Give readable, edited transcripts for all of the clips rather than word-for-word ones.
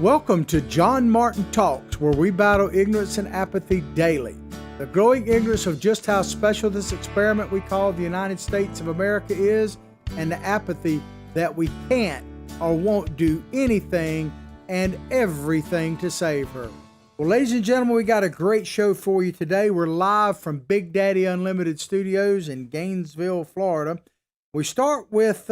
Welcome to John Martin Talks, where we battle ignorance and apathy daily. The growing ignorance of just how special this experiment we call the United States of America is, and the apathy that we can't or won't do anything and everything to save her. Well, ladies and gentlemen, we got a great show for you today. We're live from Big Daddy Unlimited Studios in Gainesville, Florida. We start with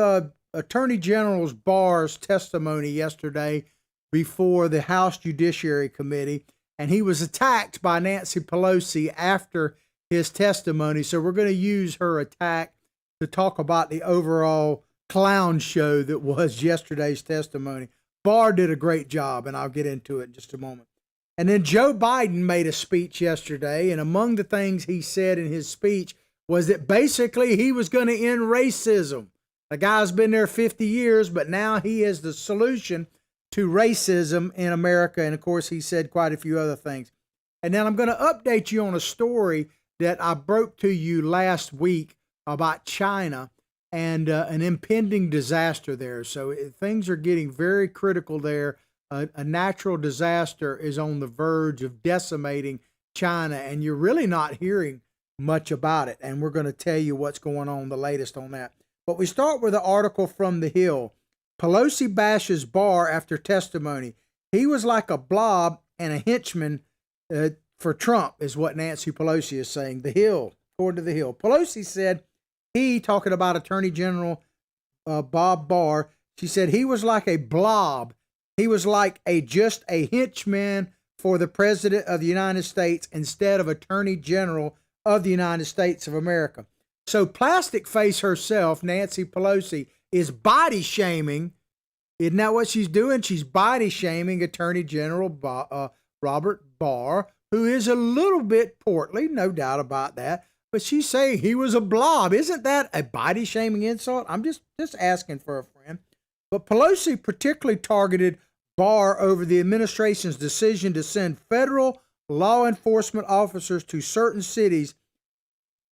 Attorney General Barr's testimony yesterday before the House Judiciary Committee, and he was attacked by Nancy Pelosi after his testimony. So we're going to use her attack to talk about the overall clown show that was yesterday's testimony. Barr did a great job, and I'll get into it in just a moment. And then Joe Biden made a speech yesterday, and among the things he said in his speech was that basically he was going to end racism. The guy's been there 50 years, but now he is the solution to racism in America. And of course, he said quite a few other things. And then I'm going to update you on a story that I broke to you last week about China and an impending disaster there. So things are getting very critical there. A natural disaster is on the verge of decimating China, and you're really not hearing much about it. And we're going to tell you what's going on, the latest on that. But we start with an article from The Hill. Pelosi bashes Barr after testimony. He was like a blob and a henchman for Trump, is what Nancy Pelosi is saying. The Hill, according to The Hill. Pelosi said he, talking about Attorney General Bob Barr, she said he was like a blob. He was like just a henchman for the President of the United States instead of Attorney General of the United States of America. So Plastic Face herself, Nancy Pelosi, is body shaming. Isn't that what she's doing? She's body shaming Attorney General Robert Barr, who is a little bit portly, no doubt about that. But she's saying he was a blob. Isn't that a body shaming insult? I'm just asking for a friend. But Pelosi particularly targeted Barr over the administration's decision to send federal law enforcement officers to certain cities.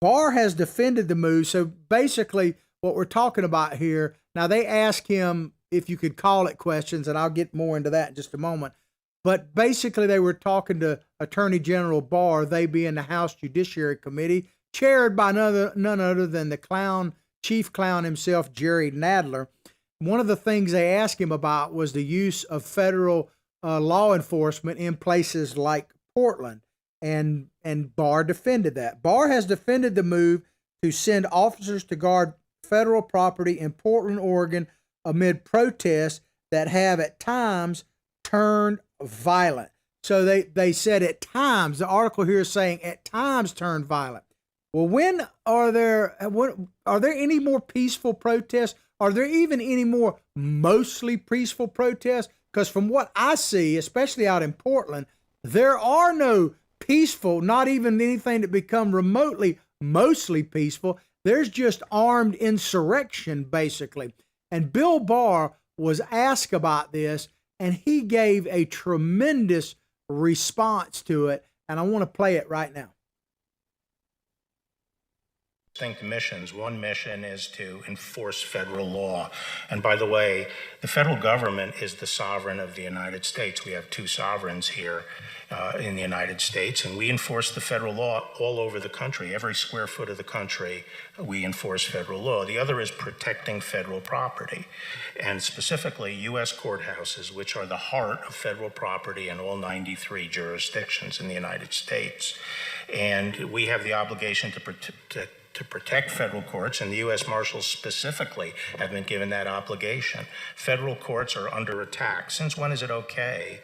Barr has defended the move. So basically, what we're talking about here, now they ask him if you could call it questions, and I'll get more into that in just a moment. But basically, they were talking to Attorney General Barr, they being the House Judiciary Committee, chaired by none other than the chief clown himself, Jerry Nadler. One of the things they asked him about was the use of federal law enforcement in places like Portland, and Barr defended that. Barr has defended the move to send officers to guard federal property in Portland, Oregon, amid protests that have at times turned violent. So they said at times, the article here is saying at times turned violent. Well, when are there any more peaceful protests? Are there even any more mostly peaceful protests? Because from what I see, especially out in Portland, there are no peaceful, not even anything that become remotely mostly peaceful. There's just armed insurrection, basically. And Bill Barr was asked about this, and he gave a tremendous response to it. And I want to play it right now. Distinct missions. One mission is to enforce federal law. And by the way, the federal government is the sovereign of the United States. We have two sovereigns here in the United States, and we enforce the federal law all over the country. Every square foot of the country, we enforce federal law. The other is protecting federal property, and specifically U.S. courthouses, which are the heart of federal property in all 93 jurisdictions in the United States. And we have the obligation to protect federal courts, and the U.S. Marshals specifically have been given that obligation. Federal courts are under attack. Since when is it okay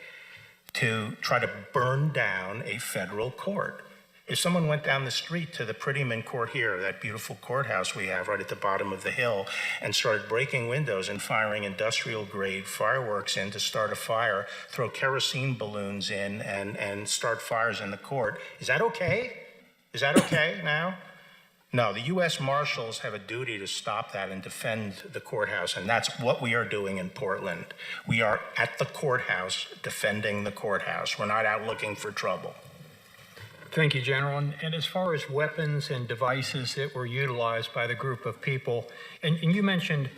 to try to burn down a federal court? If someone went down the street to the Prettyman Court here, that beautiful courthouse we have right at the bottom of the hill, and started breaking windows and firing industrial-grade fireworks in to start a fire, throw kerosene balloons in and start fires in the court, is that okay? Is that okay now? No, the U.S. Marshals have a duty to stop that and defend the courthouse, and that's what we are doing in Portland. We are at the courthouse defending the courthouse. We're not out looking for trouble. Thank you, General. And as far as weapons and devices that were utilized by the group of people, and you mentioned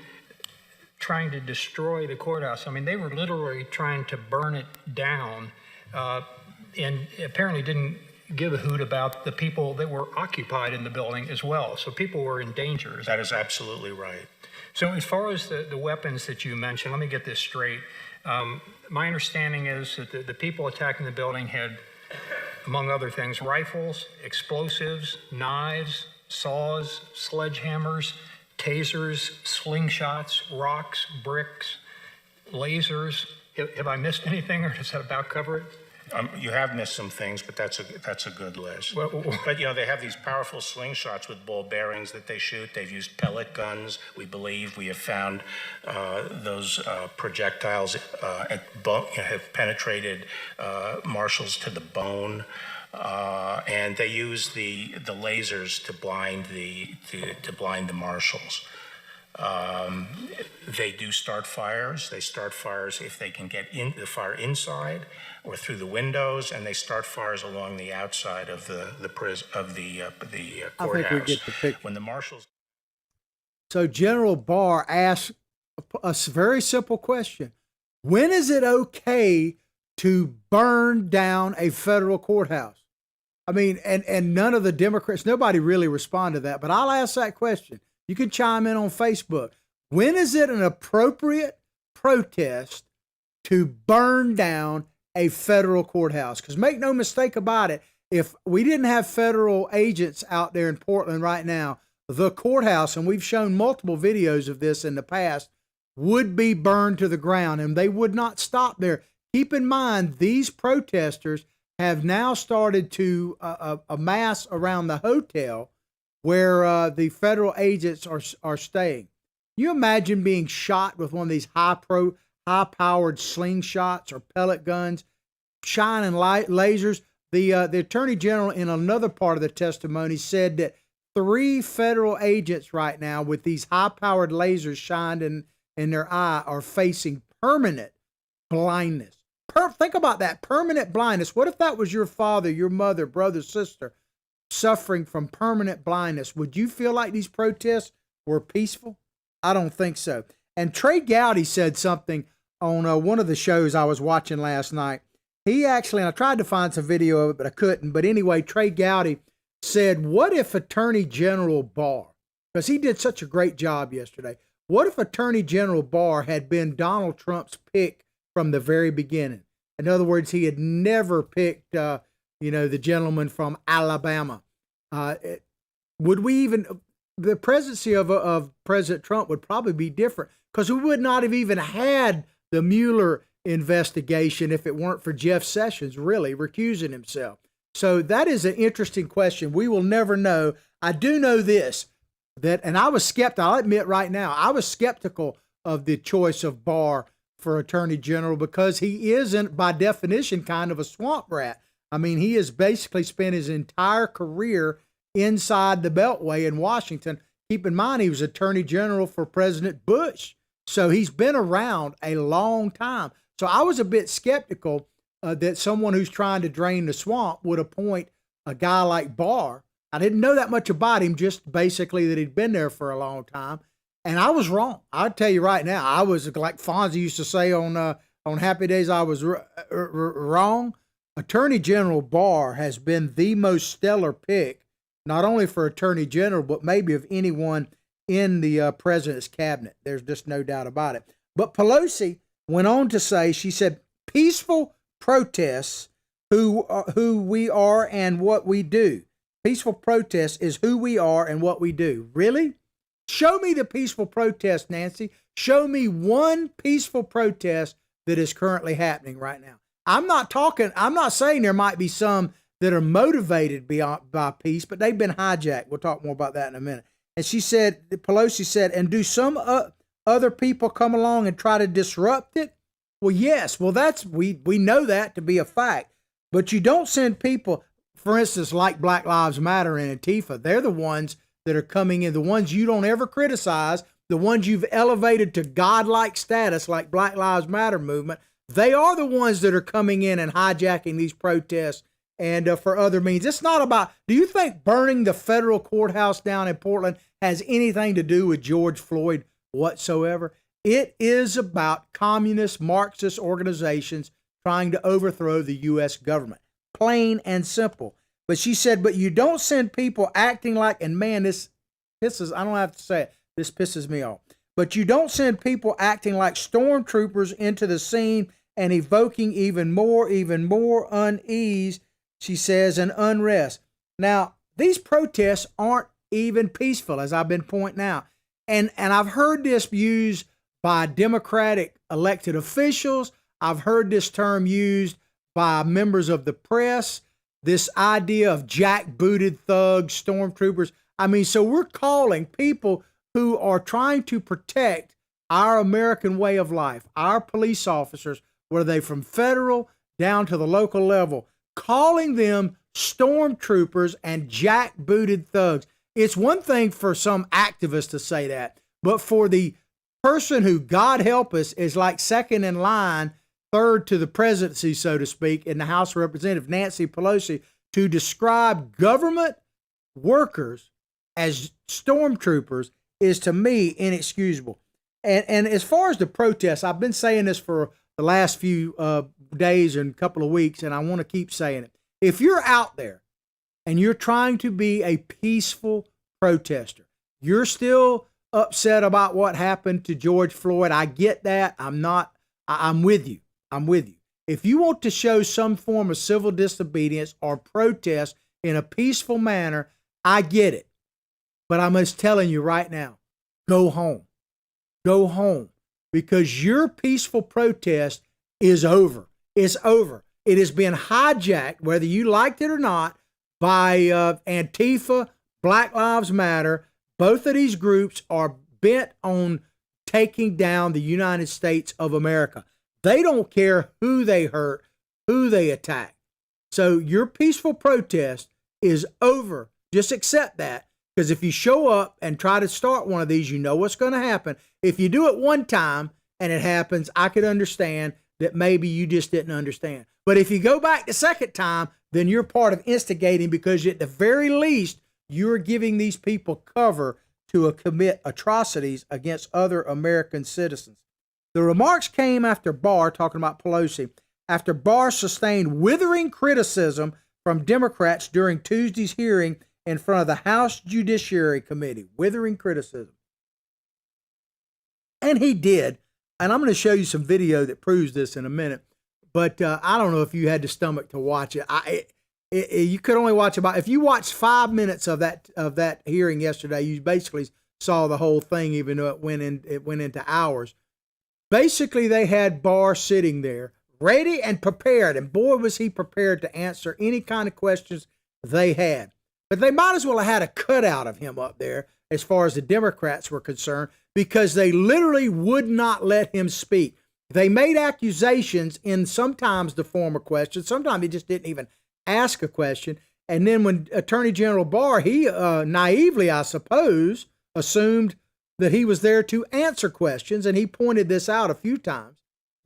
trying to destroy the courthouse. I mean, they were literally trying to burn it down, and apparently didn't give a hoot about the people that were occupied in the building as well. So people were in danger. That is absolutely right. So as far as the weapons that you mentioned, let me get this straight. My understanding is that the people attacking the building had, among other things, rifles, explosives, knives, saws, sledgehammers, tasers, slingshots, rocks, bricks, lasers. Have I missed anything, or does that about cover it? You have missed some things, but that's a good list. But they have these powerful slingshots with ball bearings that they shoot. They've used pellet guns. We believe we have found those projectiles have penetrated marshals to the bone, and they use the lasers to blind the marshals. They do start fires. They start fires if they can get the fire inside or through the windows, and they start fires along the outside of the courthouse. I think we get the picture. When the marshals. So General Barr asked a very simple question: when is it okay to burn down a federal courthouse? I mean, and none of the Democrats, nobody really responded to that, but I'll ask that question. You can chime in on Facebook. When is it an appropriate protest to burn down a federal courthouse? Because make no mistake about it, if we didn't have federal agents out there in Portland right now, the courthouse, and we've shown multiple videos of this in the past, would be burned to the ground, and they would not stop there. Keep in mind, these protesters have now started to amass around the hotel where the federal agents are staying. You imagine being shot with one of these high-powered slingshots or pellet guns, shining lasers. The Attorney General, in another part of the testimony, said that 3 federal agents right now with these high-powered lasers shined in their eye are facing permanent blindness. Think about that, permanent blindness. What if that was your father, your mother, brother, sister, suffering from permanent blindness? Would you feel like these protests were peaceful? I don't think so. And Trey Gowdy said something on one of the shows I was watching last night. He actually, and I tried to find some video of it, but I couldn't. But anyway, Trey Gowdy said, what if Attorney General Barr, because he did such a great job yesterday, what if Attorney General Barr had been Donald Trump's pick from the very beginning? In other words, he had never picked the gentleman from Alabama. Would we even, the presidency of President Trump would probably be different, because we would not have even had the Mueller investigation if it weren't for Jeff Sessions really recusing himself. So that is an interesting question. We will never know. I do know this, and I was skeptical. I'll admit right now, I was skeptical of the choice of Barr for Attorney General, because he isn't, by definition, kind of a swamp rat. I mean, he has basically spent his entire career inside the Beltway in Washington. Keep in mind, he was Attorney General for President Bush. So he's been around a long time. So I was a bit skeptical that someone who's trying to drain the swamp would appoint a guy like Barr. I didn't know that much about him, just basically that he'd been there for a long time. And I was wrong. I'll tell you right now, I was, like Fonzie used to say on Happy Days, I was wrong. Attorney General Barr has been the most stellar pick, not only for Attorney General, but maybe of anyone in the president's cabinet. There's just no doubt about it. But Pelosi went on to say, she said, peaceful protests who we are and what we do. Peaceful protest is who we are and what we do. Really? Show me the peaceful protest, Nancy. Show me one peaceful protest that is currently happening right now. I'm not saying there might be some that are motivated by peace, but they've been hijacked. We'll talk more about that in a minute. And Pelosi said, and do some other people come along and try to disrupt it? Well, yes. Well, we know that to be a fact. But you don't send people, for instance, like Black Lives Matter and Antifa. They're the ones that are coming in, the ones you don't ever criticize, the ones you've elevated to godlike status, like Black Lives Matter movement. They are the ones that are coming in and hijacking these protests and for other means. It's not about, do you think burning the federal courthouse down in Portland has anything to do with George Floyd whatsoever? It is about communist Marxist organizations trying to overthrow the U.S. government. Plain and simple. But she said, but you don't send people acting like, and man, this pisses, I don't have to say it, this pisses me off. But you don't send people acting like stormtroopers into the scene and evoking even more unease, she says, and unrest. Now, these protests aren't even peaceful, as I've been pointing out. And I've heard this used by Democratic elected officials. I've heard this term used by members of the press, this idea of jackbooted thugs, stormtroopers. I mean, so we're calling people who are trying to protect our American way of life, our police officers, whether they from federal down to the local level, calling them stormtroopers and jackbooted thugs. It's one thing for some activists to say that, but for the person who, God help us, is like second in line, third to the presidency, so to speak, in the House of Representatives, Nancy Pelosi, to describe government workers as stormtroopers is, to me, inexcusable. And as far as the protests, I've been saying this for the last few days and couple of weeks, and I want to keep saying it. If you're out there and you're trying to be a peaceful protester, you're still upset about what happened to George Floyd. I get that. I'm with you. I'm with you. If you want to show some form of civil disobedience or protest in a peaceful manner, I get it. But I'm just telling you right now, go home. Go home. Because your peaceful protest is over. It's over. It has been hijacked, whether you liked it or not, by Antifa, Black Lives Matter. Both of these groups are bent on taking down the United States of America. They don't care who they hurt, who they attack. So your peaceful protest is over. Just accept that. Because if you show up and try to start one of these, you know what's going to happen. If you do it one time and it happens, I could understand that maybe you just didn't understand. But if you go back the second time, then you're part of instigating, because at the very least, you're giving these people cover to commit atrocities against other American citizens. The remarks came after Barr, talking about Pelosi, after Barr sustained withering criticism from Democrats during Tuesday's hearing in front of the House Judiciary Committee. Withering criticism. And he did. And I'm going to show you some video that proves this in a minute. But I don't know if you had the stomach to watch it. You could only watch if you watched 5 minutes of that hearing yesterday, you basically saw the whole thing, even though it went into hours. Basically, they had Barr sitting there, ready and prepared, and boy, was he prepared to answer any kind of questions they had. But they might as well have had a cutout of him up there as far as the Democrats were concerned, because they literally would not let him speak. They made accusations in sometimes the form of questions. Sometimes he just didn't even ask a question. And then when Attorney General Barr, he naively, I suppose, assumed that he was there to answer questions, and he pointed this out a few times,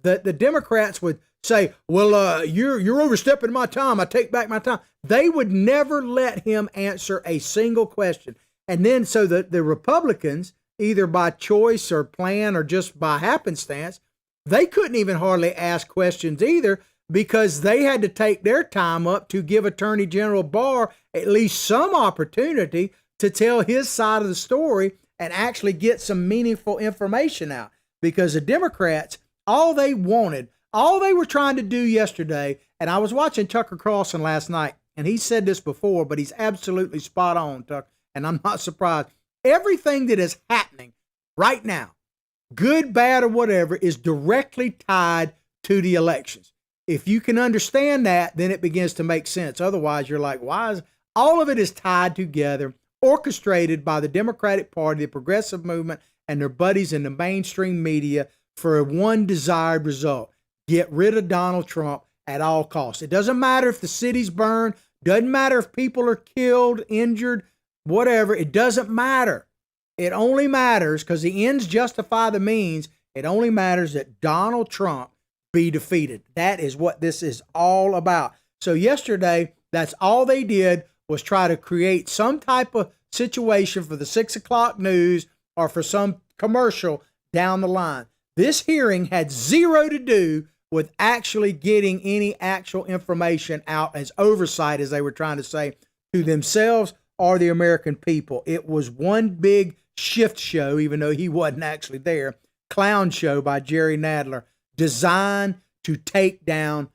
that the Democrats would say, well, you're overstepping my time. I take back my time. They would never let him answer a single question. And then so the Republicans, either by choice or plan or just by happenstance, they couldn't even hardly ask questions either, because they had to take their time up to give Attorney General Barr at least some opportunity to tell his side of the story and actually get some meaningful information out. Because the Democrats, all they were trying to do yesterday, and I was watching Tucker Carlson last night, and he said this before, but he's absolutely spot on, Tucker, and I'm not surprised. Everything that is happening right now, good, bad, or whatever, is directly tied to the elections. If you can understand that, then it begins to make sense. Otherwise, you're like, why is all of it is tied together, orchestrated by the Democratic Party, the progressive movement, and their buddies in the mainstream media for one desired result: get rid of Donald Trump at all costs. It doesn't matter if the city's burned, doesn't matter if people are killed, injured, whatever. It doesn't matter. It only matters, because the ends justify the means. It only matters that Donald Trump be defeated. That is what this is all about. So yesterday, that's all they did, was try to create some type of situation for the 6 o'clock news or for some commercial down the line. This hearing had zero to do with actually getting any actual information out as oversight, as they were trying to say, to themselves or the American people. It was one big shift show, even though he wasn't actually there, clown show by Jerry Nadler, designed to take down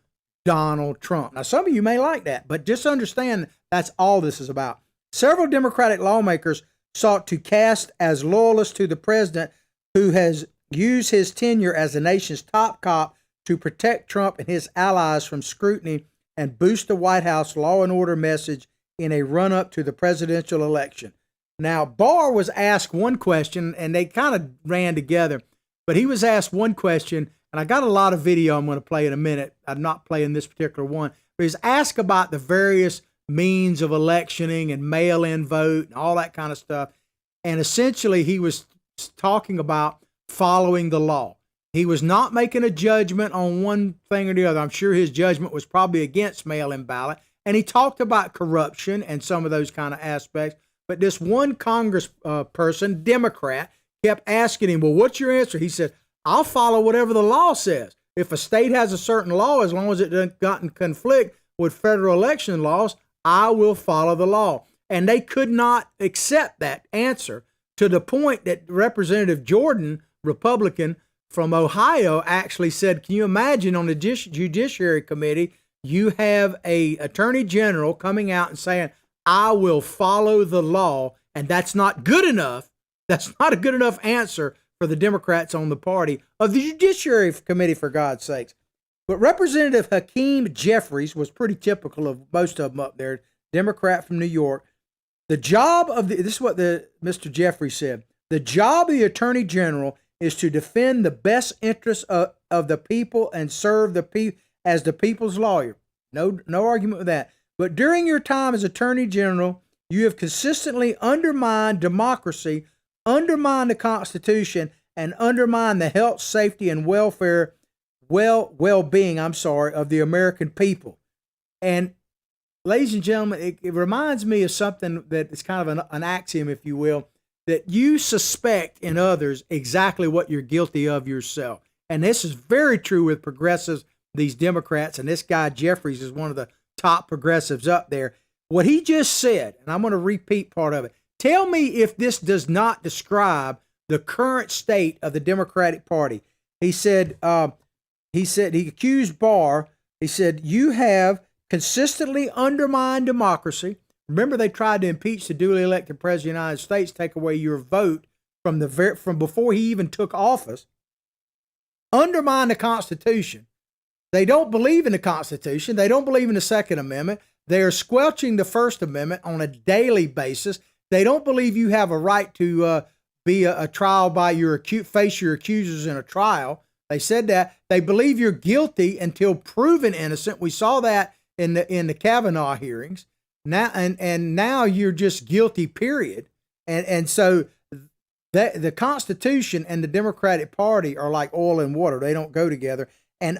Donald Trump. Now, some of you may like that, but just understand that's all this is about. Several Democratic lawmakers sought to cast as loyalists to the president, who has used his tenure as the nation's top cop to protect Trump and his allies from scrutiny and boost the White House law and order message in a run-up to the presidential election. Now, Barr was asked one question, and they kind of ran together, but he was asked one question, and I got a lot of video I'm going to play in a minute. I'm not playing this particular one, but he's asked about the various means of electioning and mail-in vote and all that kind of stuff. And essentially, he was talking about following the law. He was not making a judgment on one thing or the other. I'm sure his judgment was probably against mail-in ballot. And he talked about corruption and some of those kind of aspects. But this one Congress person, Democrat, kept asking him, well, what's your answer? He said, I'll follow whatever the law says. If a state has a certain law, as long as it doesn't got in conflict with federal election laws, I will follow the law. And they could not accept that answer, to the point that Representative Jordan, Republican from Ohio, actually said, can you imagine on the Judiciary Committee, you have a attorney general coming out and saying, I will follow the law, and that's not good enough. That's not a good enough answer for the Democrats on the party of the Judiciary Committee, for God's sakes. But Representative Hakeem Jeffries was pretty typical of most of them up there, Democrat from New York. The job of this is what Mr. Jeffries said. The job of the Attorney General is to defend the best interests of the people and serve the people as the people's lawyer. No argument with that. But during your time as Attorney General, you have consistently undermined democracy, undermined the Constitution, and undermined the health, safety, and well-being of the American people. And ladies and gentlemen, it reminds me of something that is kind of an axiom, if you will, that you suspect in others exactly what you're guilty of yourself. And this is very true with progressives, these Democrats, and this guy Jeffries is one of the top progressives up there. What he just said, and I'm going to repeat part of it, tell me if this does not describe the current state of the Democratic Party. He accused Barr, he said, you have consistently undermined democracy. Remember, they tried to impeach the duly elected president of the United States, take away your vote from before he even took office. Undermine the Constitution. They don't believe in the Constitution. They don't believe in the Second Amendment. They are squelching the First Amendment on a daily basis. They don't believe you have a right to be a trial by face your accusers in a trial. They said that. They believe you're guilty until proven innocent. We saw that in the Kavanaugh hearings. Now and now you're just guilty, period. And so the Constitution and the Democratic Party are like oil and water. They don't go together. And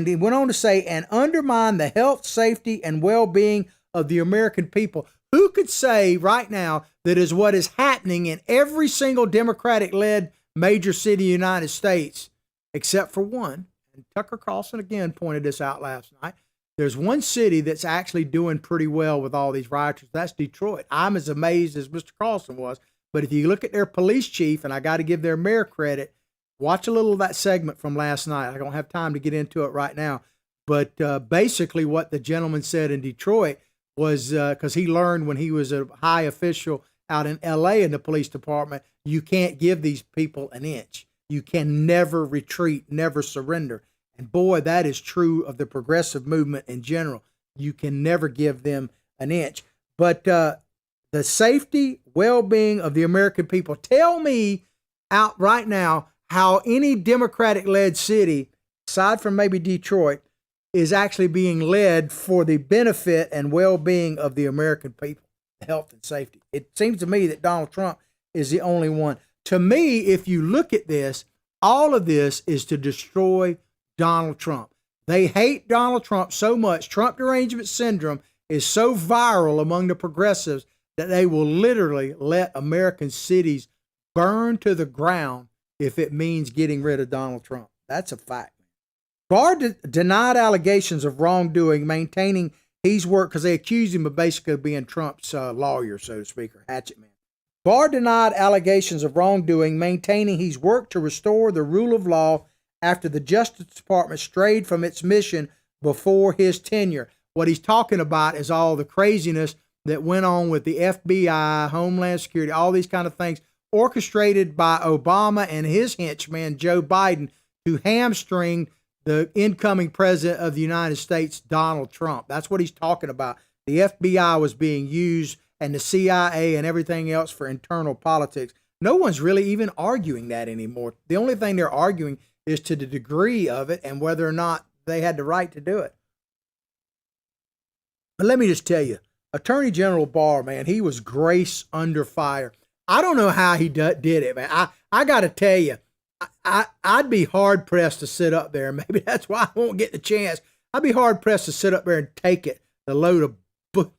he went on to say, and undermine the health, safety, and well-being of the American people. Who could say right now that is what is happening in every single Democratic-led major city in the United States, except for one? And Tucker Carlson again pointed this out last night. There's one city that's actually doing pretty well with all these rioters. That's Detroit. I'm as amazed as Mr. Carlson was. But if you look at their police chief, and I got to give their mayor credit, watch a little of that segment from last night. I don't have time to get into it right now. But basically what the gentleman said in Detroit was, because he learned when he was a high official out in L.A. in the police department, you can't give these people an inch. You can never retreat, never surrender. And boy, that is true of the progressive movement in general. You can never give them an inch. But the safety, well-being of the American people, tell me out right now how any Democratic-led city, aside from maybe Detroit, is actually being led for the benefit and well-being of the American people, health and safety. It seems to me that Donald Trump is the only one. To me, if you look at this, all of this is to destroy Donald Trump. They hate Donald Trump so much. Trump derangement syndrome is so viral among the progressives that they will literally let American cities burn to the ground if it means getting rid of Donald Trump. That's a fact. Barr denied allegations of wrongdoing, maintaining he's worked, because they accused him of basically being Trump's lawyer, so to speak, or hatchet man. Barr denied allegations of wrongdoing, maintaining he's worked to restore the rule of law after the Justice Department strayed from its mission before his tenure. What he's talking about is all the craziness that went on with the FBI, Homeland Security, all these kind of things, orchestrated by Obama and his henchman, Joe Biden, to hamstring the incoming president of the United States, Donald Trump. That's what he's talking about. The FBI was being used, and the CIA and everything else, for internal politics. No one's really even arguing that anymore. The only thing they're arguing is to the degree of it and whether or not they had the right to do it. But let me just tell you, Attorney General Barr, man, he was grace under fire. I don't know how he did it, man. I got to tell you, I'd be hard pressed to sit up there. Maybe that's why I won't get the chance. I'd be hard pressed to sit up there and take it, the load of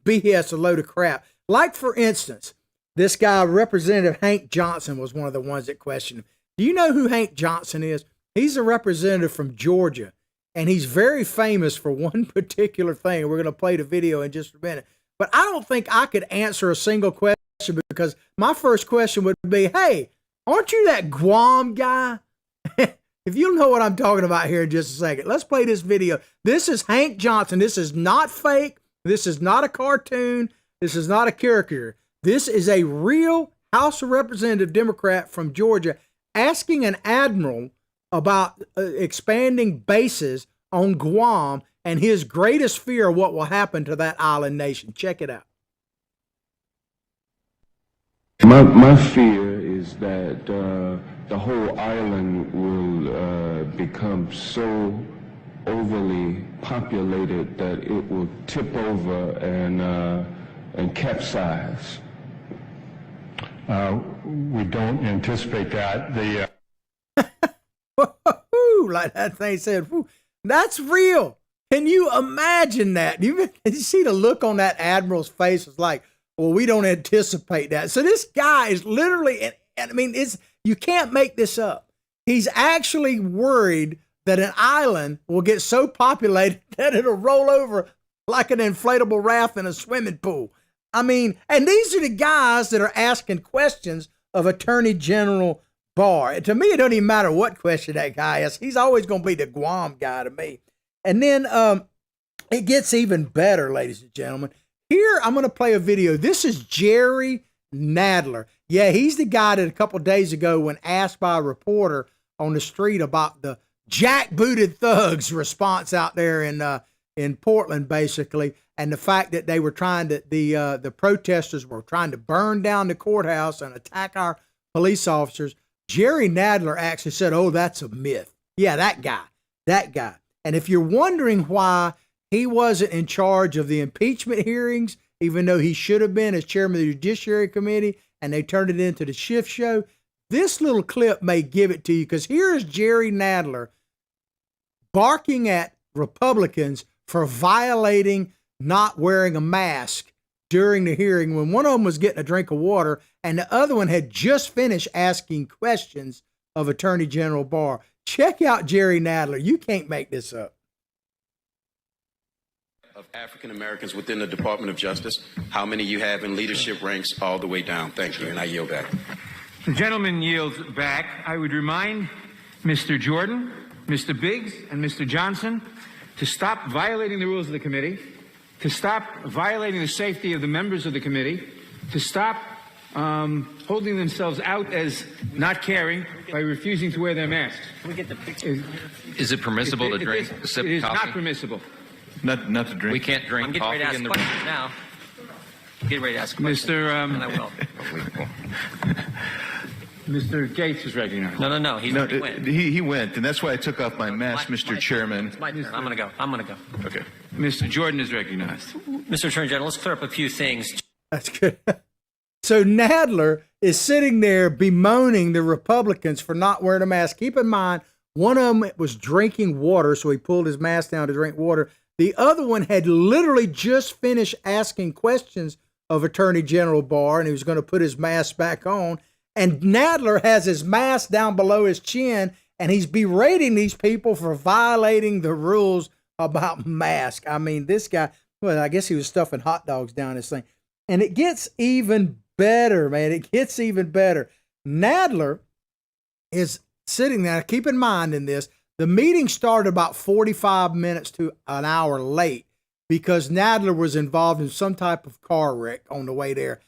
BS, a load of crap. Like, for instance, this guy, Representative Hank Johnson, was one of the ones that questioned him. Do you know who Hank Johnson is? He's a representative from Georgia, and he's very famous for one particular thing. We're going to play the video in just a minute. But I don't think I could answer a single question, because my first question would be, hey, aren't you that Guam guy? If you know what I'm talking about here in just a second, let's play this video. This is Hank Johnson. This is not fake. This is not a cartoon. This is not a caricature. This is a real House of Representative Democrat from Georgia asking an admiral about expanding bases on Guam and his greatest fear of what will happen to that island nation. Check it out. My fear is that the whole island will become so overly populated that it will tip over and capsize. We don't anticipate that. Like that thing said, whoo, that's real. Can you imagine that? You see the look on that admiral's face? It's like, well, we don't anticipate that. So this guy is literally, I mean, you can't make this up. He's actually worried that an island will get so populated that it'll roll over like an inflatable raft in a swimming pool. I mean, and these are the guys that are asking questions of Attorney General Barr. And to me, it doesn't even matter what question that guy asks. He's always going to be the Guam guy to me. And then it gets even better, ladies and gentlemen. Here, I'm going to play a video. This is Jerry Nadler. Yeah, he's the guy that a couple of days ago, when asked by a reporter on the street about the jackbooted thugs response out there in Portland, basically, and the fact that they were trying to, the protesters were trying to burn down the courthouse and attack our police officers. Jerry Nadler actually said, oh, that's a myth. Yeah, that guy. And if you're wondering why he wasn't in charge of the impeachment hearings, even though he should have been as chairman of the Judiciary Committee, and they turned it into the Shift Show, this little clip may give it to you, because here is Jerry Nadler barking at Republicans for violating not wearing a mask during the hearing, when one of them was getting a drink of water and the other one had just finished asking questions of Attorney General Barr. Check out Jerry Nadler. You can't make this up. Of African Americans within the Department of Justice, how many you have in leadership ranks all the way down? Thank you, and I yield back. The gentleman yields back. I would remind Mr. Jordan, Mr. Biggs, and Mr. Johnson to stop violating the rules of the committee, to stop violating the safety of the members of the committee, to stop holding themselves out as not caring by refusing to wear their masks. Can we get the picture? Is it permissible to drink, sip It is coffee? not permissible. Not to drink. We can't drink I'm getting coffee ready to in ask the questions now. Get ready to ask questions. And I will. Mr. Gates is recognized. No. He went. He went, and that's why I took off my mask, Mr. Chairman. It's my turn. I'm going to go. Okay. Mr. Jordan is recognized. Mr. Attorney General, let's clear up a few things. That's good. So Nadler is sitting there bemoaning the Republicans for not wearing a mask. Keep in mind, one of them was drinking water, so he pulled his mask down to drink water. The other one had literally just finished asking questions of Attorney General Barr, and he was going to put his mask back on. And Nadler has his mask down below his chin, and he's berating these people for violating the rules about mask. I mean, this guy, well, I guess he was stuffing hot dogs down his thing. And it gets even better, man. It gets even better. Nadler is sitting there. Keep in mind in this, the meeting started about 45 minutes to an hour late because Nadler was involved in some type of car wreck on the way there.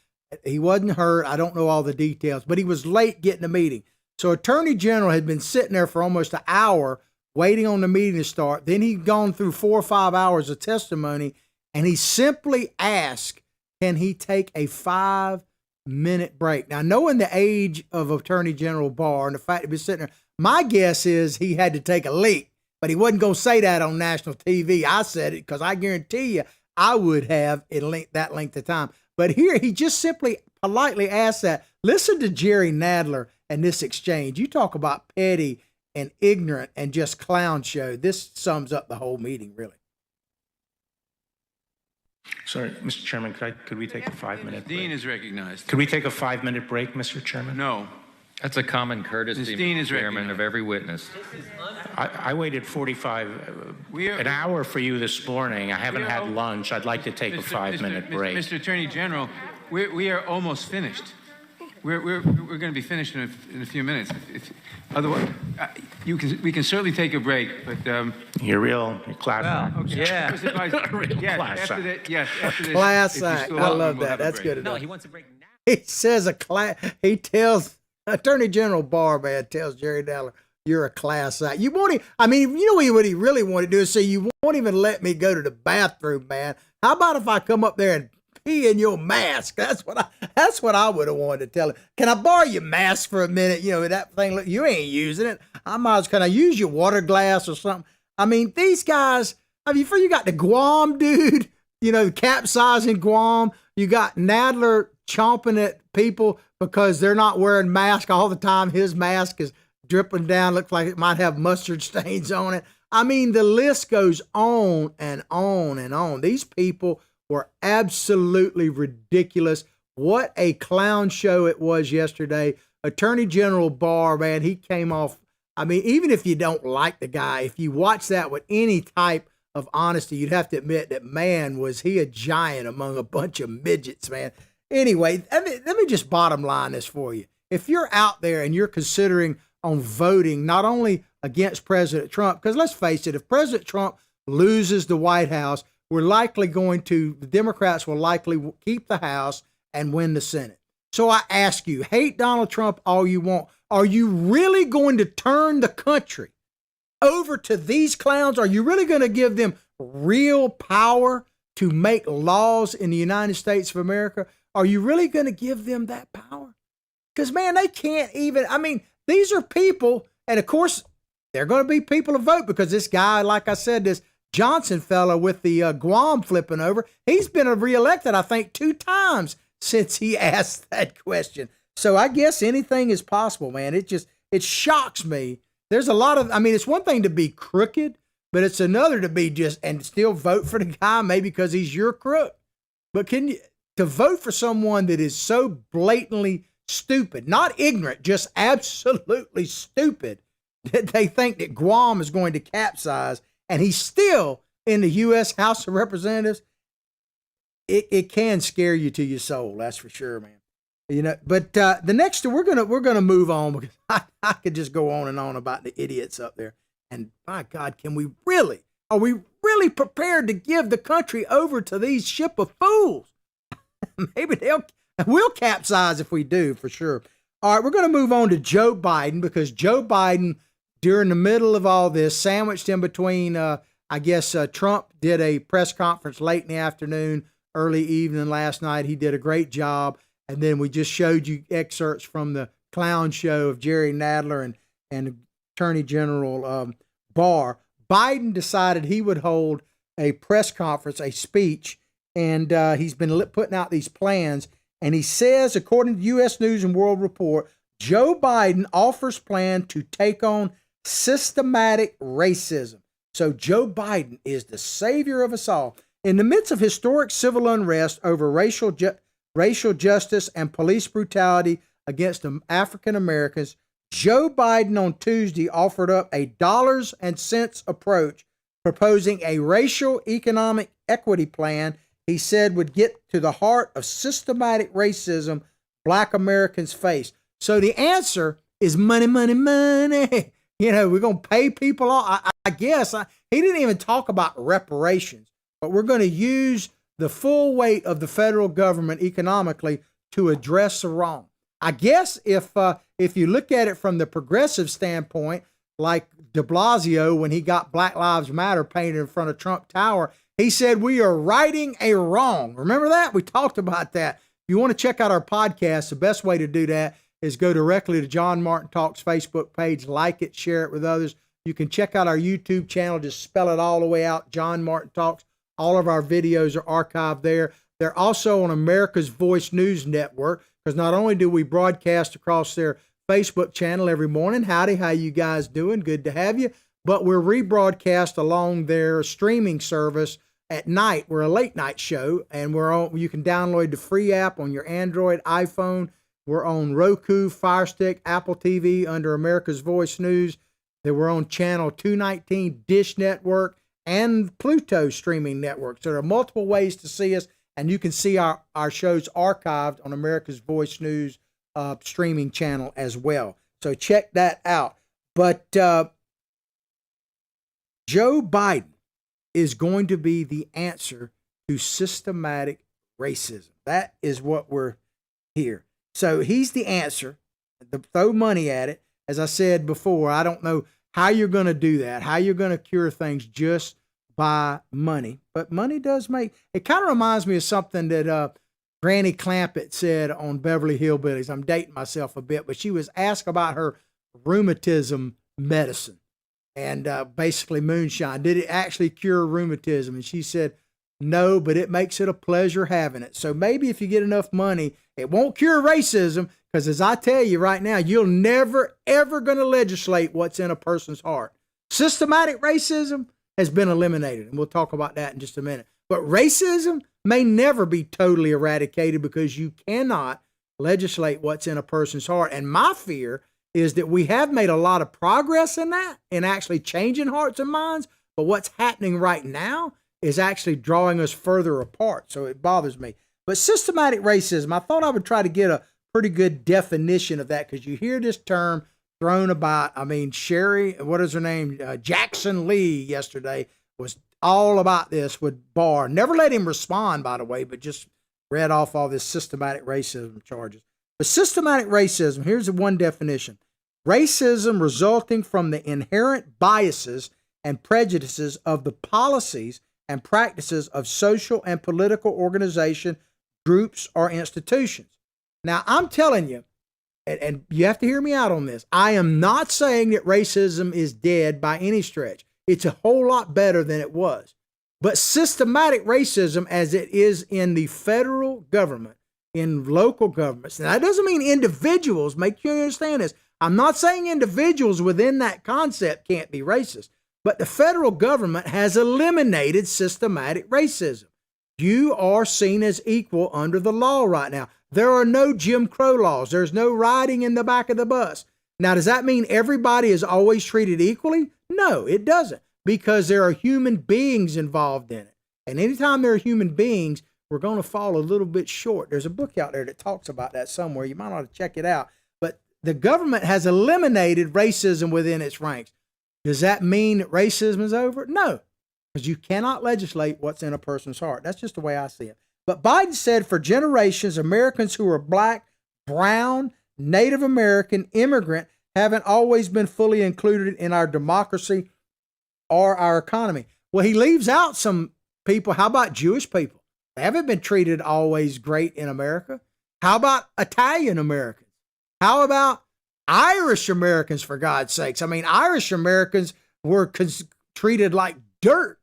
He wasn't hurt. I don't know all the details, but he was late getting the meeting. So Attorney General had been sitting there for almost an hour waiting on the meeting to start. Then he'd gone through 4 or 5 hours of testimony, and he simply asked, can he take a 5-minute break? Now, knowing the age of Attorney General Barr and the fact he'd been sitting there, my guess is he had to take a leak, but he wasn't going to say that on national TV. I said it because I guarantee you I would have in that length of time. But here he just simply politely asked that. Listen to Jerry Nadler and this exchange. You talk about petty and ignorant and just clown show. This sums up the whole meeting, really. Sorry, Mr. Chairman, could we take a 5-minute break? Dean is recognized. Could we take a 5-minute break, Mr. Chairman? No. That's a common courtesy, Dean is Chairman, recognized. of every witness. I waited an hour for you this morning. I haven't had lunch. I'd like to take a 5-minute break. Mr. Attorney General, we are almost finished. We're going to be finished in a few minutes. Otherwise, we can certainly take a break, but You're class act. okay. Yeah. Class act. After this, Class if you act. still I want, love we'll that. have a That's break. good enough. No, he wants a break now. He says he tells Attorney General Barr, man, tells Jerry Nadler, you're a class act. You won't even, I mean, you know what he really wanted to do is say, you won't even let me go to the bathroom, man. How about if I come up there and pee in your mask? That's what I would have wanted to tell him. Can I borrow your mask for a minute? You know, that thing, look, you ain't using it. Can I use your water glass or something? I mean, these guys, you got the Guam dude, you know, capsizing Guam. You got Nadler chomping at people because they're not wearing masks all the time. His mask is dripping down, looks like it might have mustard stains on it. I mean, the list goes on and on and on. These people were absolutely ridiculous. What a clown show it was yesterday. Attorney General Barr, man, he came off. I mean, even if you don't like the guy, if you watch that with any type of honesty, you'd have to admit that, man, was he a giant among a bunch of midgets, man. Anyway, let me just bottom line this for you. If you're out there and you're considering on voting not only against President Trump, because let's face it, if President Trump loses the White House, the Democrats will likely keep the House and win the Senate. So I ask you, hate Donald Trump all you want. Are you really going to turn the country over to these clowns? Are you really going to give them real power to make laws in the United States of America? Are you really going to give them that power? Because, man, they can't even, these are people, and of course, they're going to be people to vote because this guy, like I said, this Johnson fellow with the Guam flipping over, he's been reelected, I think, 2 times since he asked that question. So I guess anything is possible, man. It shocks me. There's a lot of, it's one thing to be crooked, but it's another to be and still vote for the guy, maybe because he's your crook. But to vote for someone that is so blatantly stupid, not ignorant, just absolutely stupid, that they think that Guam is going to capsize, and he's still in the U.S. House of Representatives, it can scare you to your soul, that's for sure, man. You know, but the next we're gonna move on because I could just go on and on about the idiots up there. And my God, are we really prepared to give the country over to these ship of fools? Maybe we'll capsize if we do, for sure. All right, we're going to move on to Joe Biden because Joe Biden, during the middle of all this, sandwiched in between, Trump did a press conference late in the afternoon, early evening last night. He did a great job. And then we just showed you excerpts from the clown show of Jerry Nadler and Attorney General Barr. Biden decided he would hold a press conference, a speech, and he's been putting out these plans. And he says, according to U.S. News and World Report, Joe Biden offers plan to take on systematic racism. So Joe Biden is the savior of us all. In the midst of historic civil unrest over racial justice and police brutality against African Americans, Joe Biden on Tuesday offered up a dollars and cents approach, proposing a racial economic equity plan he said would get to the heart of systematic racism Black Americans face. So the answer is money, money, money. You know, we're going to pay people off. I guess he didn't even talk about reparations, but we're going to use the full weight of the federal government economically to address the wrong. I guess if you look at it from the progressive standpoint, like de Blasio, when he got Black Lives Matter painted in front of Trump Tower, he said, we are righting a wrong. Remember that? We talked about that. If you want to check out our podcast, the best way to do that is go directly to John Martin Talks Facebook page, like it, share it with others. You can check out our YouTube channel, just spell it all the way out, John Martin Talks. All of our videos are archived there. They're also on America's Voice News Network, because not only do we broadcast across their Facebook channel every morning, howdy, how you guys doing? Good to have you. But we're rebroadcast along their streaming service at night. We're a late night show, and you can download the free app on your Android, iPhone. We're on Roku, Fire Stick, Apple TV under America's Voice News. Then we're on channel 219, Dish Network, and Pluto streaming network. So there are multiple ways to see us, and you can see our shows archived on America's Voice News streaming channel as well. So check that out. But Joe Biden is going to be the answer to systematic racism. That is what we're here. So he's the answer. Throw money at it. As I said before, I don't know how you're going to do that, how you're going to cure things just by money. But money does make, it kind of reminds me of something that Granny Clampett said on Beverly Hillbillies. I'm dating myself a bit, but she was asked about her rheumatism medicine and basically moonshine. Did it actually cure rheumatism? And she said, no, but it makes it a pleasure having it. So maybe if you get enough money, it won't cure racism, because as I tell you right now, you're never, ever going to legislate what's in a person's heart. Systematic racism has been eliminated, and we'll talk about that in just a minute. But racism may never be totally eradicated, because you cannot legislate what's in a person's heart. And my fear is that we have made a lot of progress in that, in actually changing hearts and minds, but what's happening right now is actually drawing us further apart. So it bothers me. But systematic racism, I thought I would try to get a pretty good definition of that, because you hear this term thrown about. I mean, Sherry, what is her name? Jackson Lee yesterday was all about this with Barr. Never let him respond, by the way, but just read off all this systematic racism charges. But systematic racism, here's the one definition. Racism resulting from the inherent biases and prejudices of the policies and practices of social and political organization, groups, or institutions. Now, I'm telling you, and you have to hear me out on this, I am not saying that racism is dead by any stretch. It's a whole lot better than it was. But systematic racism, as it is in the federal government, in local governments, now that doesn't mean individuals, make sure you understand this. I'm not saying individuals within that concept can't be racist, but the federal government has eliminated systematic racism. You are seen as equal under the law right now. There are no Jim Crow laws. There's no riding in the back of the bus. Now, does that mean everybody is always treated equally? No, it doesn't, because there are human beings involved in it. And anytime there are human beings, we're going to fall a little bit short. There's a book out there that talks about that somewhere. You might want to check it out. But the government has eliminated racism within its ranks. Does that mean that racism is over? No, because you cannot legislate what's in a person's heart. That's just the way I see it. But Biden said for generations, Americans who are black, brown, Native American, immigrant, haven't always been fully included in our democracy or our economy. Well, he leaves out some people. How about Jewish people? They haven't been treated always great in America. How about Italian Americans? How about Irish Americans, for God's sakes? I mean, Irish Americans were treated like dirt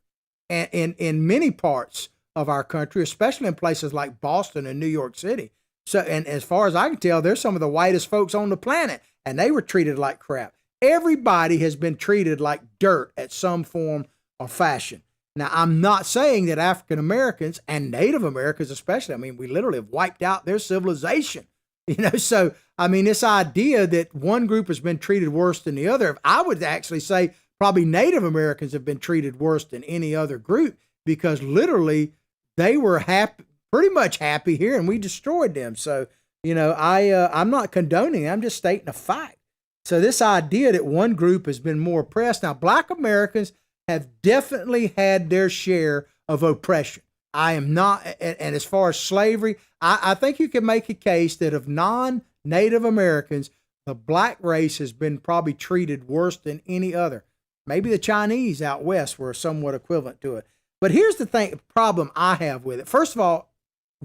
in many parts of our country, especially in places like Boston and New York City. So, and as far as I can tell, they're some of the whitest folks on the planet, and they were treated like crap. Everybody has been treated like dirt at some form or fashion. Now, I'm not saying that African Americans and Native Americans especially, I mean, we literally have wiped out their civilization So, I mean, this idea that one group has been treated worse than the other, I would actually say probably Native Americans have been treated worse than any other group because literally they were happy, pretty much happy here, and we destroyed them. So, I'm not condoning it. I'm just stating a fact. So this idea that one group has been more oppressed. Now, Black Americans have definitely had their share of oppression. I am not, and as far as slavery, I think you can make a case that of non-Native Americans, the black race has been probably treated worse than any other. Maybe the Chinese out west were somewhat equivalent to it. But here's the problem I have with it. First of all,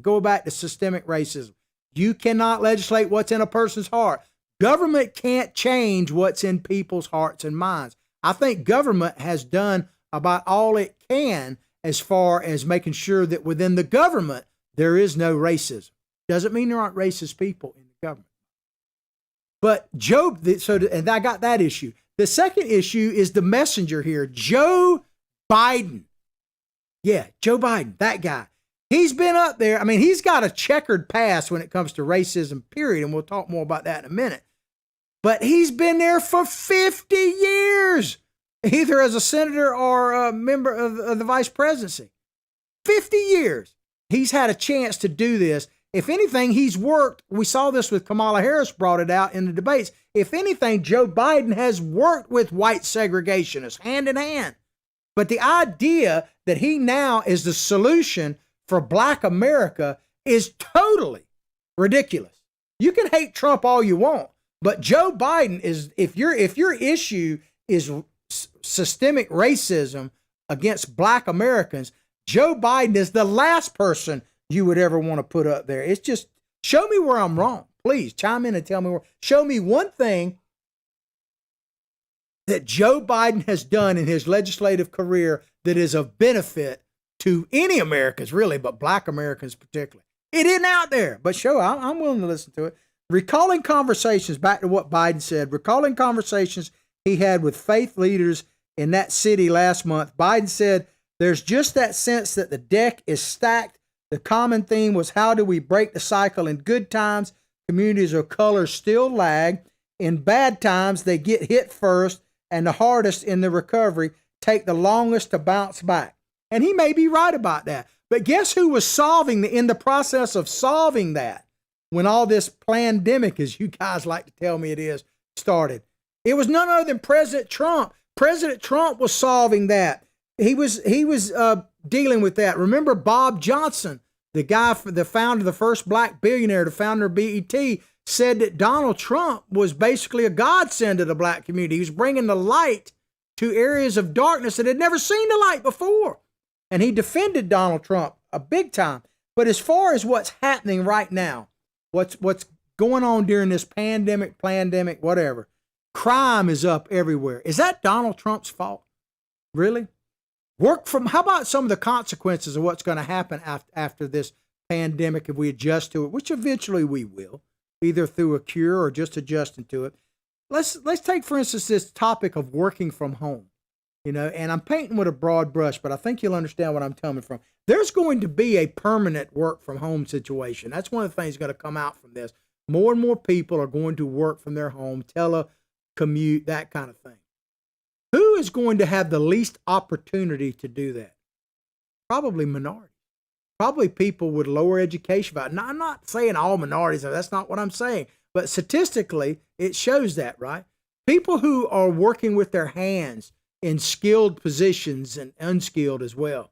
go back to systemic racism. You cannot legislate what's in a person's heart. Government can't change what's in people's hearts and minds. I think government has done about all it can as far as making sure that within the government, there is no racism. Doesn't mean there aren't racist people in the government. But and I got that issue. The second issue is the messenger here, Joe Biden. Yeah, Joe Biden, that guy. He's been up there. I mean, he's got a checkered past when it comes to racism, period. And we'll talk more about that in a minute. But he's been there for 50 years. Either as a senator or a member of the vice presidency. 50 years. He's had a chance to do this. If anything, he's worked. We saw this with Kamala Harris brought it out in the debates. If anything, Joe Biden has worked with white segregationists hand in hand. But the idea that he now is the solution for Black America is totally ridiculous. You can hate Trump all you want, but Joe Biden is, if your issue is systemic racism against Black Americans, Joe Biden is the last person you would ever want to put up there. It's just, show me where I'm wrong. Please chime in and tell me show me one thing that Joe Biden has done in his legislative career that is of benefit to any Americans, really, but Black Americans particularly. It isn't out there, but I'm willing to listen to it. Recalling conversations, back to what Biden said, recalling conversations he had with faith leaders in that city last month, Biden said, there's just that sense that the deck is stacked. The common theme was, how do we break the cycle? In good times, communities of color still lag. In bad times, they get hit first, and the hardest in the recovery take the longest to bounce back. And he may be right about that. But guess who was in the process of solving that when all this pandemic, as you guys like to tell me it is, started? It was none other than President Trump. President Trump was solving that. He was dealing with that. Remember Bob Johnson, the guy, the founder, the first Black billionaire, the founder of BET, said that Donald Trump was basically a godsend to the Black community. He was bringing the light to areas of darkness that had never seen the light before. And he defended Donald Trump a big time. But as far as what's happening right now, what's going on during this pandemic, whatever, crime is up everywhere. Is that Donald Trump's fault? Really? How about some of the consequences of what's going to happen after this pandemic if we adjust to it, which eventually we will, either through a cure or just adjusting to it. Let's take, for instance, this topic of working from home, and I'm painting with a broad brush, but I think you'll understand what I'm coming from. There's going to be a permanent work from home situation. That's one of the things going to come out from this. More and more people are going to work from their home, telecommute, that kind of thing. Who is going to have the least opportunity to do that? Probably minorities. Probably people with lower education. Now, I'm not saying all minorities, that's not what I'm saying. But statistically, it shows that, right? People who are working with their hands in skilled positions and unskilled as well,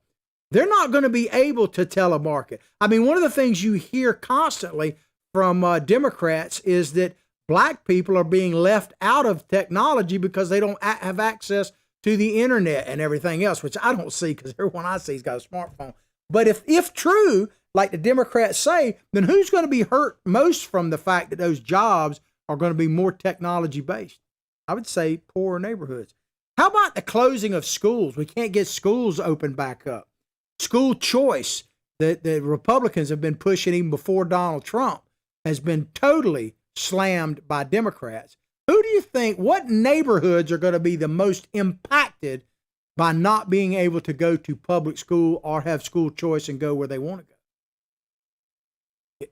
they're not going to be able to telemarket. I mean, one of the things you hear constantly from Democrats is that Black people are being left out of technology because they don't have access to the internet and everything else, which I don't see because everyone I see has got a smartphone. But if true, like the Democrats say, then who's going to be hurt most from the fact that those jobs are going to be more technology based? I would say poorer neighborhoods. How about the closing of schools? We can't get schools open back up. School choice that the Republicans have been pushing even before Donald Trump has been totally slammed by Democrats. Who do you think, what neighborhoods are going to be the most impacted by not being able to go to public school or have school choice and go where they want to go?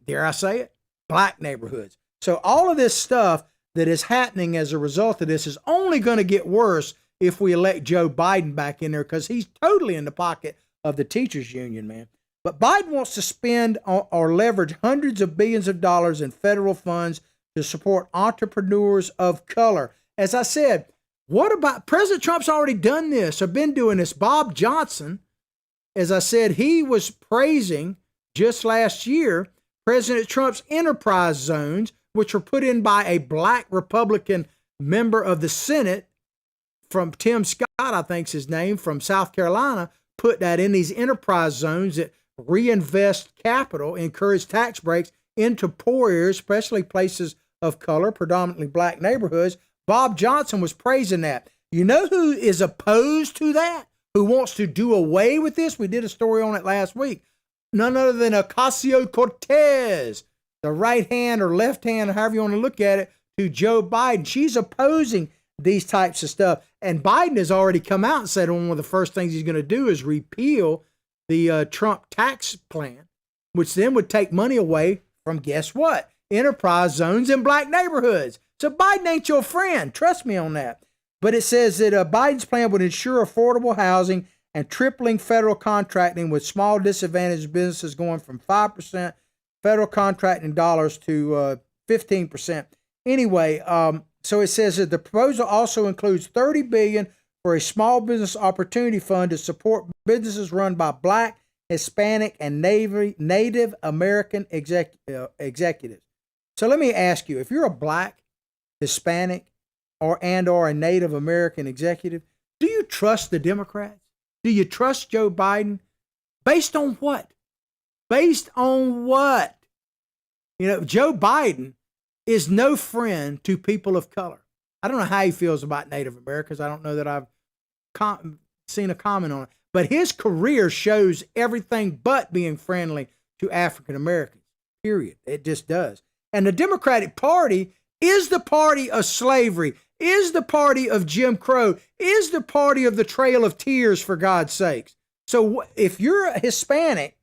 Dare I say it? black neighborhoods. So all of this stuff that is happening as a result of this is only going to get worse if we elect Joe Biden back in there, because he's totally in the pocket of the teachers union, man. But Biden wants to spend or leverage hundreds of billions of dollars in federal funds to support entrepreneurs of color. As I said, what about President Trump's already done this or been doing this? Bob Johnson, as I said, he was praising just last year President Trump's enterprise zones, which were put in by a black Republican member of the Senate from Tim Scott, I think's his name, from South Carolina, put that in these enterprise zones that reinvest capital, encourage tax breaks into poor areas, especially places of color, predominantly black neighborhoods. Bob Johnson was praising that. You know who is opposed to that? Who wants to do away with this? We did a story on it last week. None other than Ocasio-Cortez, the right hand or left hand, however you want to look at it, to Joe Biden. She's opposing these types of stuff. And Biden has already come out and said one of the first things he's going to do is repeal the Trump tax plan, which then would take money away from, guess what? Enterprise zones in black neighborhoods. So Biden ain't your friend. Trust me on that. But it says that Biden's plan would ensure affordable housing and tripling federal contracting, with small disadvantaged businesses going from 5% federal contracting dollars to 15%. Anyway, so it says that the proposal also includes $30 billion for a small business opportunity fund to support businesses run by black, Hispanic, and Native American executives. So let me ask you, if you're a black, Hispanic, or a Native American executive, do you trust the Democrats? Do you trust Joe Biden? Based on what? Based on what? You know, Joe Biden is no friend to people of color. I don't know how he feels about Native Americans. I don't know that I've seen a comment on it. But his career shows everything but being friendly to African Americans, period. It just does. And the Democratic Party is the party of slavery, is the party of Jim Crow, is the party of the Trail of Tears, for God's sakes. So if you're Hispanic,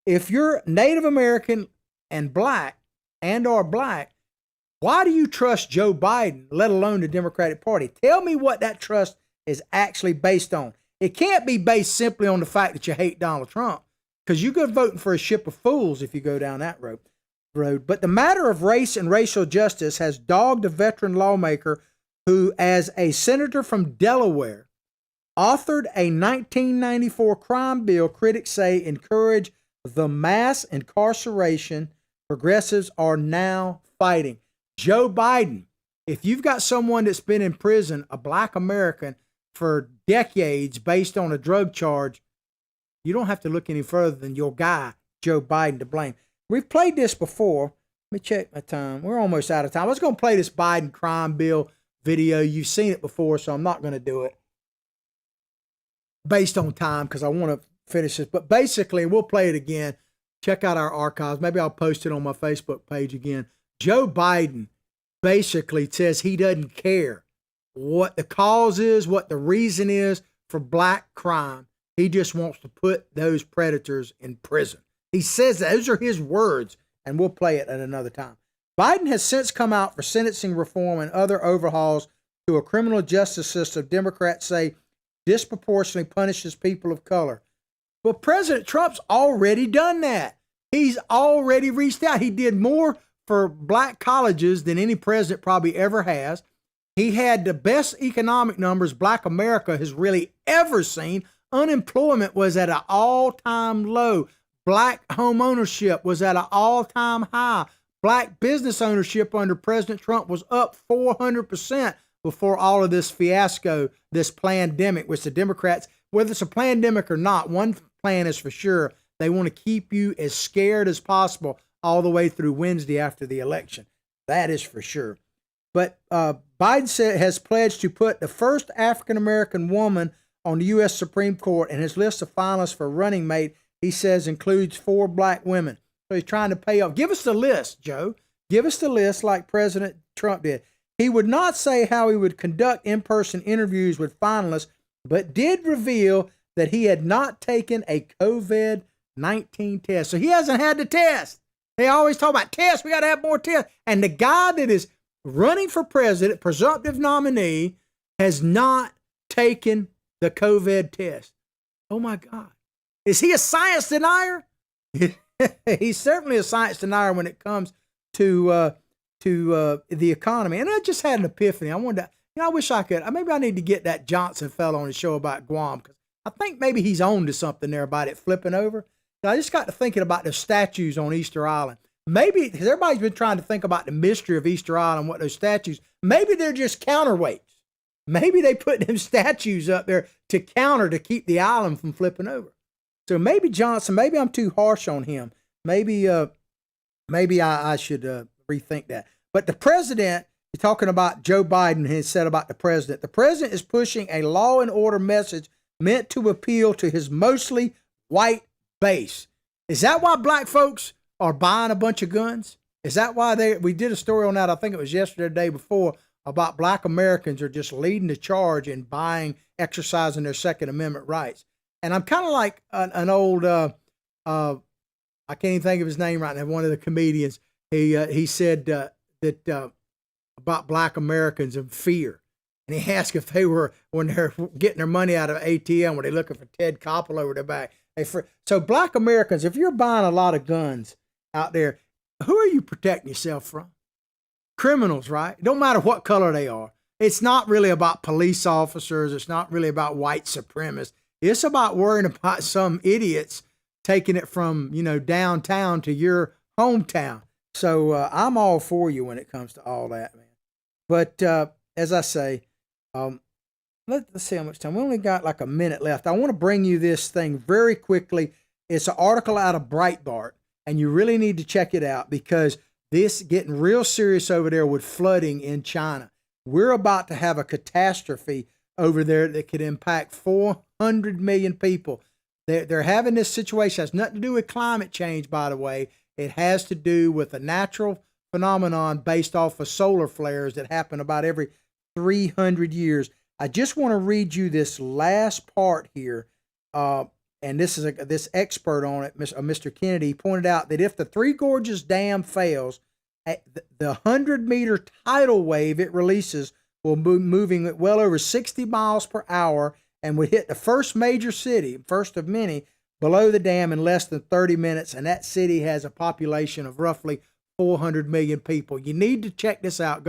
if you're Native American and black, why do you trust Joe Biden, let alone the Democratic Party? Tell me what that trust is actually based on. It can't be based simply on the fact that you hate Donald Trump, because you're good voting for a ship of fools if you go down that road. But the matter of race and racial justice has dogged a veteran lawmaker who, as a senator from Delaware, authored a 1994 crime bill critics say encouraged the mass incarceration progressives are now fighting. Joe Biden, if you've got someone that's been in prison, a black American, for decades based on a drug charge, you don't have to look any further than your guy, Joe Biden, to blame. We've played this before. Let me check my time. We're almost out of time. I was going to play this Biden crime bill video. You've seen it before, so I'm not going to do it based on time because I want to finish this. But basically, we'll play it again. Check out our archives. Maybe I'll post it on my Facebook page again. Joe Biden basically says he doesn't care what the cause is, what the reason is for black crime. He just wants to put those predators in prison. He says that. Those are his words, and we'll play it at another time. Biden has since come out for sentencing reform and other overhauls to a criminal justice system Democrats say disproportionately punishes people of color. But President Trump's already done that. He's already reached out. He did more for black colleges than any president probably ever has. He had the best economic numbers black America has really ever seen. Unemployment was at an all-time low. Black home ownership was at an all-time high. Black business ownership under President Trump was up 400% before all of this fiasco, this pandemic, which the Democrats, whether it's a pandemic or not, one plan is for sure. They want to keep you as scared as possible all the way through Wednesday after the election. That is for sure. But Biden has pledged to put the first African-American woman on the U.S. Supreme Court, and his list of finalists for running mate, he says, includes 4 black women. So he's trying to pay off. Give us the list, Joe. Give us the list like President Trump did. He would not say how he would conduct in-person interviews with finalists, but did reveal that he had not taken a COVID-19 test. So he hasn't had the test. They always talk about tests. We got to have more tests. And the guy that is running for president, presumptive nominee, has not taken the COVID test. Oh my God. Is he a science denier? He's certainly a science denier when it comes to the economy. And I just had an epiphany. I wanted to, I wish I could. Maybe I need to get that Johnson fellow on the show about Guam, because I think maybe he's on to something there about it flipping over. I just got to thinking about the statues on Easter Island. Maybe, because everybody's been trying to think about the mystery of Easter Island, what those statues, maybe they're just counterweights. Maybe they put them statues up there to counter, to keep the island from flipping over. So maybe Johnson, maybe I'm too harsh on him. Maybe I should rethink that. But the president, you're talking about Joe Biden, has said about the president is pushing a law and order message meant to appeal to his mostly white base. Is that why black folks are buying a bunch of guns? Is that why we did a story on that, I think it was yesterday or the day before, about black Americans are just leading the charge in exercising their Second Amendment rights. And I'm kind of like an old, I can't even think of his name right now, one of the comedians. He said that about black Americans and fear. And he asked if they were, when they're getting their money out of ATM, were they looking for Ted Koppel over their back? So black Americans, if you're buying a lot of guns out there, who are you protecting yourself from? Criminals, right? It don't matter what color they are. It's not really about police officers. It's not really about white supremacists. It's about worrying about some idiots taking it from, downtown to your hometown. So I'm all for you when it comes to all that, man. But as I say, let's see how much time. We only got like a minute left. I want to bring you this thing very quickly. It's an article out of Breitbart, and you really need to check it out because this getting real serious over there with flooding in China. We're about to have a catastrophe over there that could impact 400 million people. They're having this situation. It has nothing to do with climate change, by the way. It has to do with a natural phenomenon based off of solar flares that happen about every 300 years. I just want to read you this last part here. And this is this expert on it, Mr. Kennedy, pointed out that if the Three Gorges Dam fails, the 100-meter tidal wave it releases will be moving at well over 60 miles per hour and would hit the first major city, first of many, below the dam in less than 30 minutes. And that city has a population of roughly 400 million people. You need to check this out.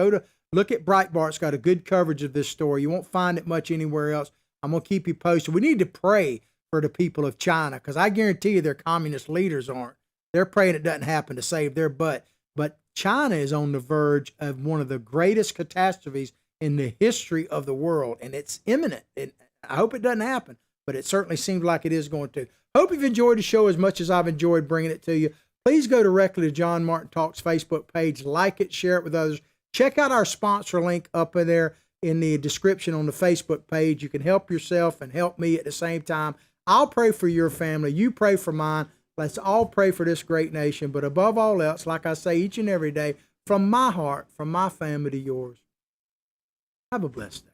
Look at Breitbart. It's got a good coverage of this story. You won't find it much anywhere else. I'm going to keep you posted. We need to pray for the people of China, because I guarantee you their communist leaders aren't. They're praying it doesn't happen to save their butt. But China is on the verge of one of the greatest catastrophes in the history of the world, and it's imminent. I hope it doesn't happen, but it certainly seems like it is going to. Hope you've enjoyed the show as much as I've enjoyed bringing it to you. Please go directly to John Martin Talks Facebook page, like it, share it with others. Check out our sponsor link up there in the description on the Facebook page. You can help yourself and help me at the same time. I'll pray for your family. You pray for mine. Let's all pray for this great nation. But above all else, like I say each and every day, from my heart, from my family to yours, have a blessed day.